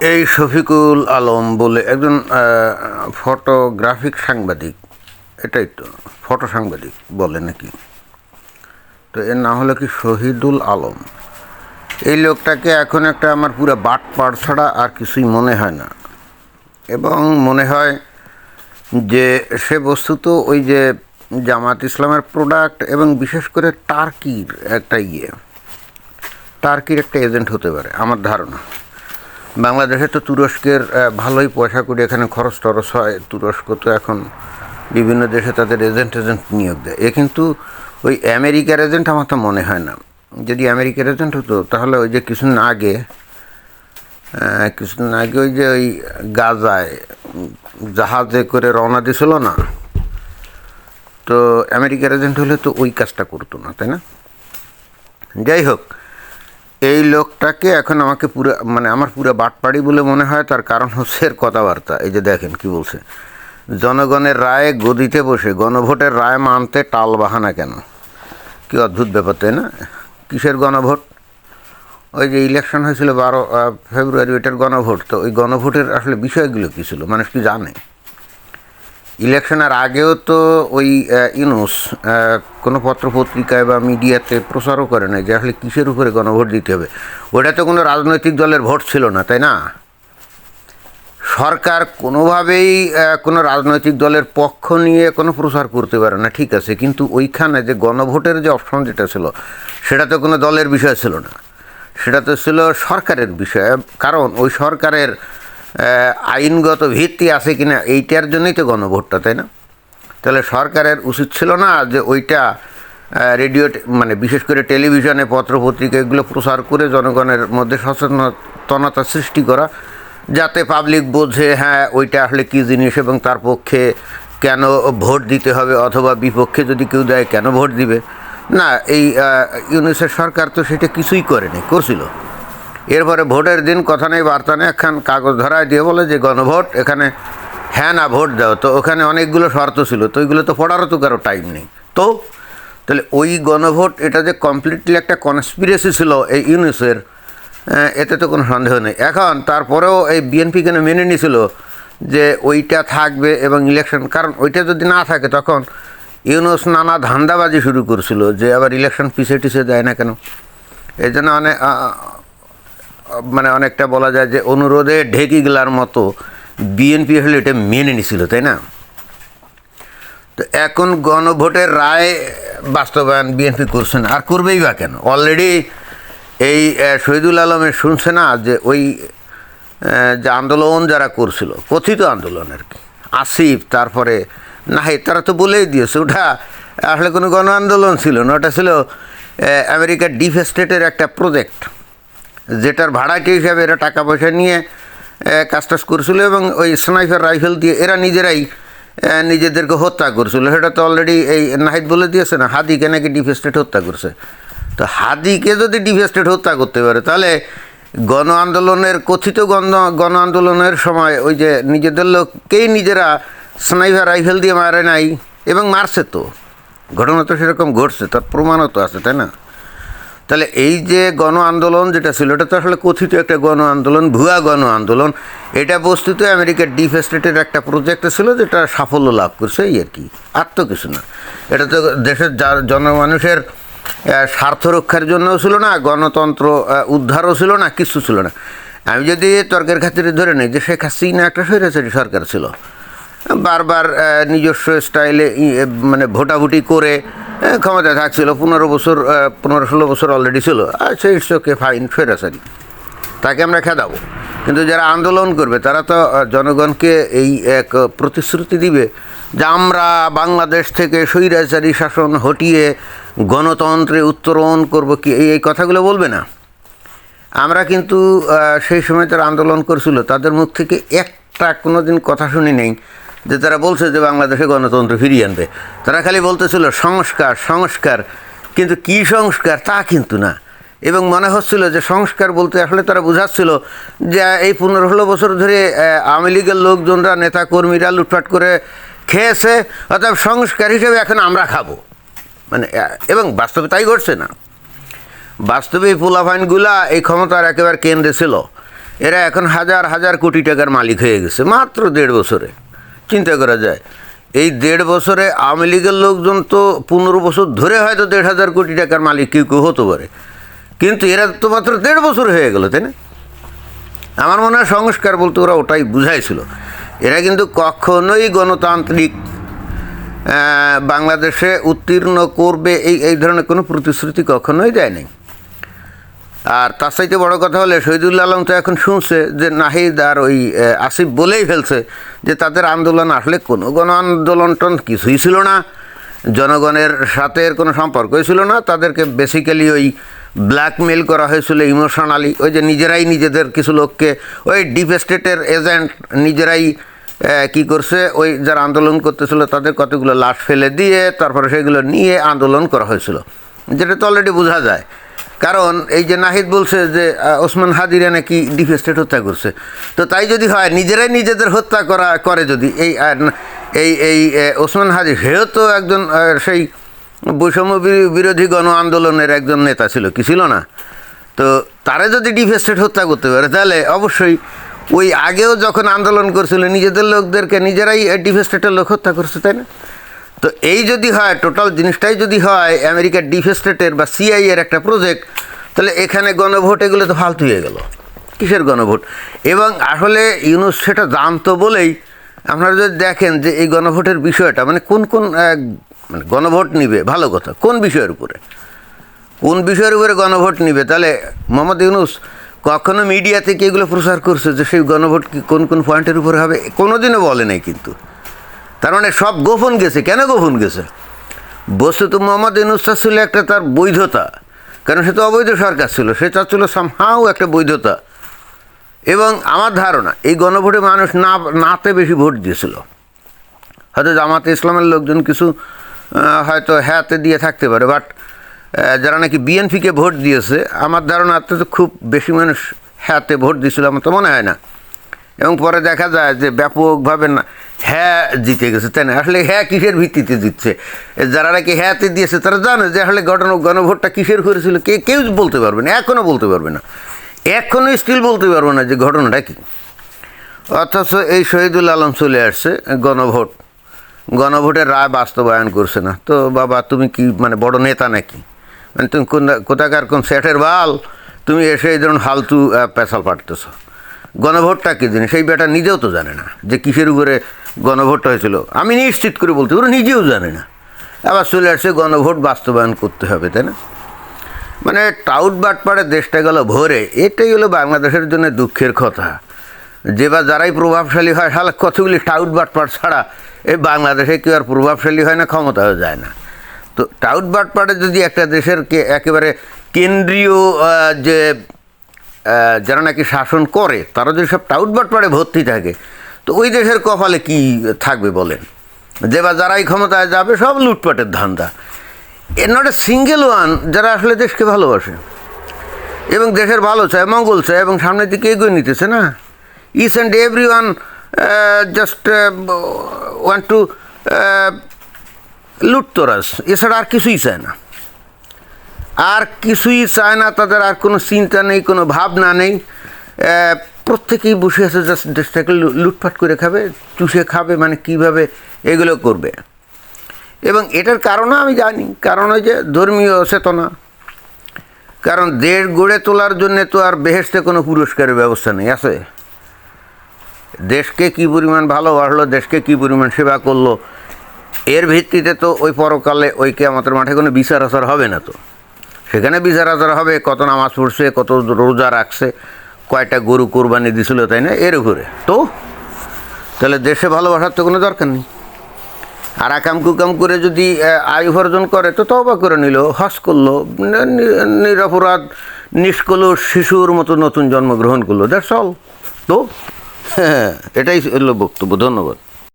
এই শফিকুল আলম বলে একজন ফটোগ্রাফিক সাংবাদিক, এটাই তো ফটো সাংবাদিক বলে নাকি, তো এর নাম হলো কি শহীদুল আলম। এই লোকটাকে এখন একটা আমার পুরো বাটপাড় ছাড়া আর কিছুই মনে হয় না, এবং মনে হয় যে সে বস্তুত ওই যে জামাত ইসলামের প্রোডাক্ট, এবং বিশেষ করে টার্কির একটা টার্কির একটা এজেন্ট হতে পারে আমার ধারণা। বাংলাদেশে তো তুরস্কের ভালোই পয়সা করে এখানে খরচ টরচ হয়। তুরস্ক তো এখন বিভিন্ন দেশে তাদের এজেন্ট নিয়োগ দেয়। কিন্তু ওই আমেরিকার এজেন্ট আমার তো মনে হয় না। যদি আমেরিকার এজেন্ট হতো তাহলে ওই যে কিছুদিন আগে ওই যে ওই গাজায় জাহাজে করে রওনা দিছিল না, তো আমেরিকার এজেন্ট হলে তো ওই কাজটা করতো না, তাই না? যাই হোক, এই লোকটাকে এখন আমাকে আমার পুরো বাটপাড়ি বলে মনে হয়। তার কারণ হচ্ছে এর কথাবার্তা। এই যে দেখেন কি বলছে, জনগণের রায়ে গদিতে বসে গণভোটের রায় মানতে টাল বাহানা কেন? কি অদ্ভুত ব্যাপার, তাই না? কিসের গণভোট? ওই যে ইলেকশন হয়েছিল 12 ফেব্রুয়ারি, ওইটার গণভোট। তো ওই গণভোটের আসলে বিষয়গুলো কী ছিল মানুষ কি জানে? ইলেকশনের আগেও তো ওই ইউনূস কোনো পত্রপত্রিকায় বা মিডিয়াতে প্রচারও করে না যে আসলে কিসের উপরে গণভোট দিতে হবে। ওটা তো কোনো রাজনৈতিক দলের ভোট ছিল না, তাই না? সরকার কোনোভাবেই কোনো রাজনৈতিক দলের পক্ষ নিয়ে কোনো প্রচার করতে পারে না, ঠিক আছে, কিন্তু ওইখানে যে গণভোটের যে অপশন যেটা ছিল সেটা তো কোনো দলের বিষয় ছিল না, সেটা তো ছিল সরকারের বিষয়। কারণ ওই সরকারের আইনগত ভিত্তি আছে কিনা এইটার জন্যই তো গণভোটটা, তাই না? তাহলে সরকারের উচিত ছিল না যে ওইটা রেডিও বিশেষ করে টেলিভিশনে পত্রপত্রিকা এগুলো প্রচার করে জনগণের মধ্যে সচেতনতা সৃষ্টি করা, যাতে পাবলিক বোঝে হ্যাঁ ওইটা আসলে কী জিনিস এবং তার পক্ষে কেন ভোট দিতে হবে, অথবা বিপক্ষে যদি কেউ দেয় কেন ভোট দিবে না। এই ইউনূসের সরকার তো সেটা কিছুই করেনি, করছিল। এরপরে ভোটের দিন কথা নেই বার্তা নেই, একখান কাগজ ধরায় দিয়ে বলে যে গণভোট, এখানে হ্যাঁ না ভোট দাও। তো ওখানে অনেকগুলো শর্ত ছিল, তো ওইগুলো তো পড়ারও তো কারো টাইম নেই। তাহলে ওই গণভোট এটা যে কমপ্লিটলি একটা কনস্পিরেসি ছিল এই ইউনূসের, এতে তো কোনো সন্দেহ নেই। এখন তারপরেও এই বিএনপি কেন মেনে নিয়েছিল যে ওইটা থাকবে এবং ইলেকশন, কারণ ওইটা যদি না থাকে তখন ইউনূস নানা ধান্দাবাজি শুরু করছিল যে আবার ইলেকশন পিছিয়ে টিছিয়ে দেয় না কেন। এই জন্য অনেকটা বলা যায় যে অনুরোধে ঢেকি গেলার মতো বিএনপি হলে এটা মেনে নিছিল, তাই না? তো এখন গণভোটের রায় বাস্তবায়ন বিএনপি করছে না, আর করবেই বা কেন? অলরেডি এই শহীদুল আলমের শুনছে না যে ওই যে আন্দোলন যারা করছিল, কথিত আন্দোলন আর কি, আসিফ তারপরে নাহিদ, তারা তো বলেই দিয়েছে ওটা আসলে কোনো গণ আন্দোলন ছিল না, ওটা ছিল আমেরিকার ডিপ স্টেটের একটা প্রজেক্ট, যেটার ভাড়াটি হিসাবে এরা টাকা পয়সা নিয়ে কাজ করছিল, এবং ওই স্নাইপার রাইফেল দিয়ে এরা নিজেরাই নিজেদেরকে হত্যা করছিল। সেটা তো অলরেডি এই নাহিদ বলে দিয়েছে না, হাদিকে নাকি ডিপ স্টেট হত্যা করছে। তো হাদিকে যদি ডিপ স্টেট হত্যা করতে পারে, তাহলে গণ আন্দোলনের কথিত গণ আন্দোলনের সময় ওই যে নিজেদের লোককেই নিজেরা স্নাইপার রাইফেল দিয়ে মারে নাই, এবং মারছে তো, ঘটনা তো সেরকম ঘটছে, তার প্রমাণও তো আছে, তাই না? তাহলে এই যে গণ আন্দোলন যেটা ছিল, এটা তো আসলে কথিত একটা গণ আন্দোলন, ভুয়া গণ আন্দোলন। এটা বস্তুত আমেরিকার ডিপ স্টেটের একটা প্রজেক্ট ছিল, যেটা সাফল্য লাভ করছে, এই আর কি, আর তো কিছু না। এটা তো দেশের জনমানুষের স্বার্থ রক্ষার জন্যও ছিল না, গণতন্ত্র উদ্ধারও ছিল না, কিছু ছিল না। আমি যদি তর্কের খাতিরে ধরে নিই যে শেখ হাসিনা একটা স্বৈরাচারী সরকার ছিল, বারবার নিজস্ব স্টাইলে ভোটাভুটি করে ক্ষমতায় থাকছিল, 15-16 বছর অলরেডি ছিল। আচ্ছা, ইটস ওকে, ফাইন, স্বৈরাচারী, তাকে আমরা খেদাবো। কিন্তু যারা আন্দোলন করবে তারা তো জনগণকে এই এক প্রতিশ্রুতি দিবে যে আমরা বাংলাদেশ থেকে স্বৈরাচারী শাসন হটিয়ে গণতন্ত্রে উত্তরণ করব, কি এই কথাগুলো বলবে না? আমরা কিন্তু সেই সময় যারা আন্দোলন করছিল তাদের মুখ থেকে একটা কোনো দিন কথা শুনি নেই যে তারা বলছে যে বাংলাদেশে গণতন্ত্র ফিরিয়ে আনবে। তারা খালি বলতেছিল সংস্কার সংস্কার, কিন্তু কী সংস্কার তা কিন্তু না। এবং মনে হচ্ছিল যে সংস্কার বলতে আসলে তারা বোঝাচ্ছিল যে এই 15-16 বছর ধরে আওয়ামী লীগের লোকজনরা, নেতা কর্মীরা লুটপাট করে খেয়েছে, অর্থাৎ সংস্কার হিসেবে এখন আমরা খাবো, এবং বাস্তবে তাই ঘটছে না। বাস্তবে এই পোলাপাইনগুলা এই ক্ষমতার একেবারে কেন্দ্রে ছিল, এরা এখন হাজার হাজার কোটি টাকার মালিক হয়ে গেছে মাত্র 1.5 বছরে। চিন্তা করা যায়, এই 1.5 বছরে আওয়ামী লীগের লোকজন তো 15 বছর ধরে হয়তো 1.5 কোটি টাকার মালিক কেউ কেউ হতে পারে, কিন্তু এরা তো মাত্র 1.5 বছর হয়ে গেল, তাই না? আমার মনে হয় সংস্কার বলতে ওরা ওটাই বুঝাইছিল। এরা কিন্তু কখনোই গণতান্ত্রিক বাংলাদেশে উত্তীর্ণ করবে এই ধরনের কোনো প্রতিশ্রুতি কখনোই দেয় নাই। আর তার চাইতে বড় কথা হলে শহীদুল আলম তো এখন শুনছে যে নাহিদ আর ওই আসিফ বলেই ফেলছে যে তাদের আন্দোলন আসলে কোনো গণ আন্দোলন কিছুই ছিল না, জনগণের সাথে এর কোনো সম্পর্কই ছিল না, তাদেরকে বেসিক্যালি ওই ব্ল্যাকমেল করা হয়েছিল ইমোশনালি। ওই যে নিজেরাই নিজেদের কিছু লোককে ওই ডিপ স্টেটের এজেন্ট নিজেরাই কি করছে, ওই যারা আন্দোলন করতেছিল তাদের কতগুলো লাশ ফেলে দিয়ে তারপরে সেগুলো নিয়ে আন্দোলন করা হয়েছিল, যেটা তো অলরেডি বোঝা যায়। কারণ এই যে নাহিদ বলছে যে ওসমান হাদিরা নাকি ডিপ স্টেট হত্যা করছে, তো তাই যদি হয় নিজেরাই নিজেদের হত্যা করে যদি এই এই ওসমান হাদি, সেও তো একজন সেই বৈষম্য বিরোধী গণ আন্দোলনের একজন নেতা ছিল, কি ছিল না? তো তারা যদি ডিপ স্টেট হত্যা করতে পারে তাহলে অবশ্যই ওই আগেও যখন আন্দোলন করছিল নিজেদের লোকদেরকে নিজেরাই ডিপ স্টেটের লোক হত্যা করছে, তাই না? তো এই যদি হয়, টোটাল জিনিসটাই যদি হয় আমেরিকার ডিপ স্টেটের বা সিআইএর একটা প্রজেক্ট, তাহলে এখানে গণভোট এগুলো তো ফালতু হয়ে গেল। কিসের গণভোট? এবং আসলে ইউনূস সেটা জানতো বলেই আপনারা যদি দেখেন যে এই গণভোটের বিষয়টা মানে কোন মানে গণভোট নিবে, ভালো কথা, কোন বিষয়ের উপরে গণভোট নিবে, তাহলে মোহাম্মদ ইউনূস কখনো মিডিয়া থেকে এগুলো প্রচার করছে যে সেই গণভোট কোন কোন পয়েন্টের উপরে হবে? কোনোদিনও বলে নাই। কিন্তু তার মানে সব গোপন গেছে। কেন গোপন গেছে? বস্তুত মোহাম্মদ ইউনূস ছিল একটা তার বৈধতা, কারণ সে তো অবৈধ সরকার ছিল, সে চাচ্ছিল সামহাও একটা বৈধতা। এবং আমার ধারণা এই গণভোটে মানুষ নাতে বেশি ভোট দিয়েছিল। হয়তো জামাতে ইসলামের লোকজন কিছু হয়তো হ্যাঁতে দিয়ে থাকতে পারে, বাট যারা নাকি বিএনপিকে ভোট দিয়েছে আমার ধারণা তো খুব বেশি মানুষ হ্যাঁতে ভোট দিয়েছিল আমার তো মনে হয় না। এবং পরে দেখা যায় যে ব্যাপকভাবে না হ্যাঁ জিতে গেছে, তাই না? আসলে হ্যাঁ কিসের ভিত্তিতে জিতছে? যারা নাকি হ্যাঁতে দিয়েছে তারা জানে যে আসলে গণভোটটা কিসের করেছিল কেউ বলতে পারবে না, এখনও বলতে পারবে না, এখনও স্টিল বলতে পারবে না যে ঘটনাটা কী। অথচ এই শহীদুল আলম চলে আসছে, গণভোটের রায় বাস্তবায়ন করছে না। তো বাবা তুমি কি মানে বড় নেতা নাকি? মানে তুমি কোথাকার কোন সেটের বাল, তুমি এসে এই ধরুন ফালতু পেশাল পাঠতেছ। গণভোটটা কী জিনিস সেই বেটা নিজেও তো জানে না যে কিসের উপরে গণভোটটা হয়েছিল। আমি নিশ্চিত করে বলতে ওরা নিজেও জানে না, আবার চলে আসছে গণভোট বাস্তবায়ন করতে হবে, তাই না? মানে টাউট বাটপাড়ে দেশটা গেল ভরে, এটাই হলো বাংলাদেশের জন্য দুঃখের কথা। যে বা যারাই প্রভাবশালী হয় সালা কতগুলি টাউট বাটপাড় ছাড়া এই বাংলাদেশে কেউ আর প্রভাবশালী হয় না, ক্ষমতাও যায় না। তো টাউট বাটপাড়ে যদি একটা দেশের একেবারে কেন্দ্রীয় যে যারা নাকি শাসন করে তারা যদি সব টাউট বাটপাড়ে ভর্তি থাকে, তো ওই দেশের কপালে কি থাকবে বলেন? যে বা যারাই ক্ষমতায় যাবে সব লুটপাটের ধান্দা। এর নট এ সিঙ্গেল ওয়ান যারা আসলে দেশকে ভালোবাসে এবং দেশের ভালো চায়, মঙ্গল চায় এবং সামনের দিকে এগিয়ে নিতেছে না। Each and every one just want to লুটতরাস, এছাড়া আর কিছুই চায় না, তাদের আর কোনো চিন্তা নেই, কোনো ভাবনা নেই। প্রত্যেকেই বসে আছে জাস্ট দেশটাকে লুটপাট করে খাবে, চুষে খাবে, মানে কীভাবে এগুলো করবে। এবং এটার কারণও আমি জানি, কারণ ওই যে ধর্মীয় চেতনা। কারণ দেশ গড়ে তোলার জন্যে তো আর বেহেশতে কোনো পুরস্কারের ব্যবস্থা নেই, আছে? দেশকে কী পরিমাণ ভালোবাসলো, দেশকে কী পরিমাণ সেবা করলো, এর ভিত্তিতে তো ওই পরকালে ওই কিয়ামতের মাঠে কোনো বিচার আচার হবে না। তো সেখানে বিচার আচার হবে কত নামাজ পড়ছে, কত রোজা রাখছে, কয়টা গরু কোরবানি দিছিল, তাই না? এর উপরে তো তাহলে দেশে ভালোবাসার তো কোনো দরকার নেই। আর আকাম কুকাম করে যদি আয় উপার্জন করে তো তওবা করে নিল, হজ করলো, নিরপরাধ নিষ্কলুষ শিশুর মতো নতুন জন্মগ্রহণ করলো, দ্যাটস অল। তো হ্যাঁ, এটাই হলো বক্তব্য। ধন্যবাদ।